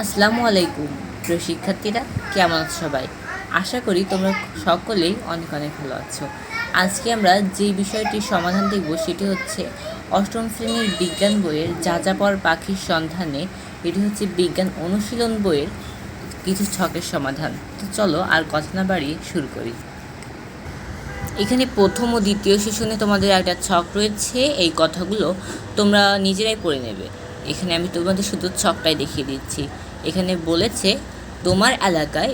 আসসালামু আলাইকুম প্রিয় শিক্ষার্থীরা, কেমন আছো সবাই? আশা করি তোমরা সকলেই অনেক অনেক ভালো আছো। আজকে আমরা যে বিষয়টির সমাধান দেখব সেটি হচ্ছে অষ্টম শ্রেণীর বিজ্ঞান বইয়ের যাযাবর পাখির সন্ধানে। এটি হচ্ছে বিজ্ঞান অনুশীলন বইয়ের কিছু ছকের সমাধান। তো চলো আর কথা না বাড়িয়ে শুরু করি। এখানে প্রথম ও দ্বিতীয় সেশনে তোমাদের একটা ছক রয়েছে, এই কথাগুলো তোমরা নিজেরাই পড়ে নেবে। এখানে আমি তোমাদের শুধু ছকটাই দেখিয়ে দিচ্ছি। এখানে বলেছে তোমার এলাকায়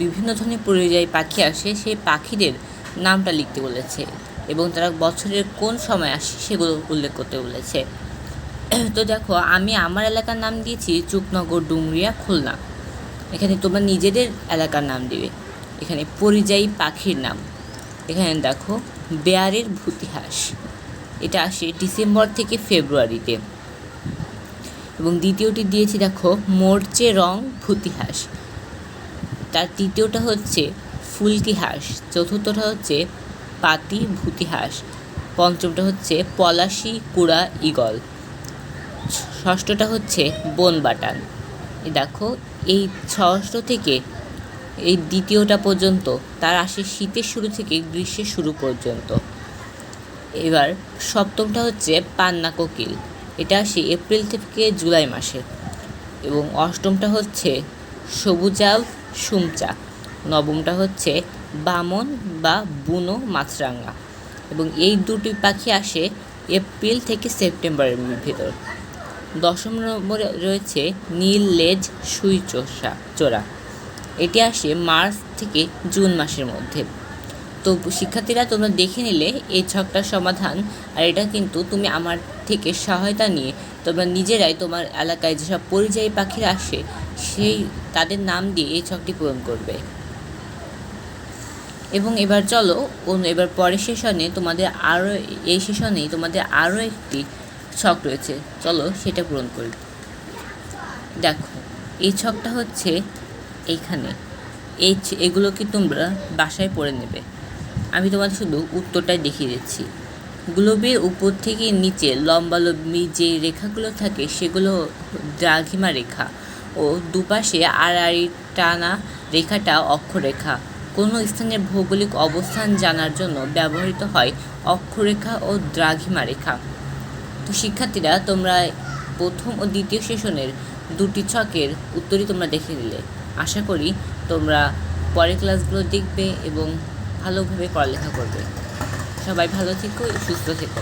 বিভিন্ন ধরনের পরিযায়ী পাখি আসে, সেই পাখিদের নামটা লিখতে বলেছে এবং তারা বছরের কোন সময় আসে সেগুলো উল্লেখ করতে বলেছে। তো দেখো, আমি আমার এলাকার নাম দিয়েছি চুকনগর, ডুমরিয়া, খুলনা। এখানে তোমরা নিজেদের এলাকার নাম দিবে। এখানে পরিযায়ী পাখির নাম, এখানে দেখো বেয়ারের ভূতিহাস, এটা আসে ডিসেম্বর থেকে ফেব্রুয়ারিতে। এবং দ্বিতীয়টি দিয়েছি দেখো মোরচে রং ভূতিহাস, তার তৃতীয়টা হচ্ছে ফুলকি হাঁস, চতুর্থটা হচ্ছে পাতি ভূতিহাস, পঞ্চমটা হচ্ছে পলাশি কুড়া ঈগল, ষষ্ঠটা হচ্ছে বনবাটান। দেখো এই ষষ্ঠ থেকে এই দ্বিতীয়টা পর্যন্ত তার আসে শীতের শুরু থেকে গ্রীষ্মের শুরু পর্যন্ত। এবার সপ্তমটা হচ্ছে পান্না কোকিল, এটা আসে এপ্রিল থেকে জুলাই মাসে। এবং অষ্টমটা হচ্ছে সবুজাল সুমচা, নবমটা হচ্ছে বামন বা বুনো মাছরাঙা। এবং এই দুটি পাখি আসে এপ্রিল থেকে সেপ্টেম্বরের ভিতর। দশম নম্বরে রয়েছে নীল লেজ সুই চোরা, এটি আসে মার্চ থেকে জুন মাসের মধ্যে। তো শিক্ষার্থীরা, তোমরা দেখে নিলে এই ছকটার সমাধান। আর এটা কিন্তু তুমি আমার থেকে সহায়তা নিয়ে তোমরা নিজেরাই তোমার এলাকায় যেসব পরিযায়ী পাখিরা আসে সেই তাদের নাম দিয়ে এই ছকটি পূরণ করবে। এবং এবার চলো এবার পরের সেশনে এই সেশনেই তোমাদের আরও একটি ছক রয়েছে, চলো সেটা পূরণ করি। দেখো, এই ছকটা হচ্ছে এইখানে, এগুলোকে তোমরা বাসায় পড়ে নেবে। আমি তোমাদের শুধু উত্তরটাই দেখিয়ে দিচ্ছি। গ্লোবের উপর থেকে নিচে লম্বালম্বি যে রেখাগুলো থাকে সেগুলো দ্রাঘিমা রেখা ও দুপাশে আড়াআড়ি টানা রেখাটা অক্ষরেখা। কোনো স্থানের ভৌগোলিক অবস্থান জানার জন্য ব্যবহৃত হয় অক্ষরেখা ও দ্রাঘিমা রেখা। তো শিক্ষার্থীরা, তোমরা প্রথম ও দ্বিতীয় সেশনের দুটি ছকের উত্তরই তোমরা দেখে নিলে। আশা করি তোমরা পরের ক্লাসগুলো দেখবে এবং ভালোভাবে পড়ালেখা করবে। সবাই ভালো থেকো, সুস্থ থেকো।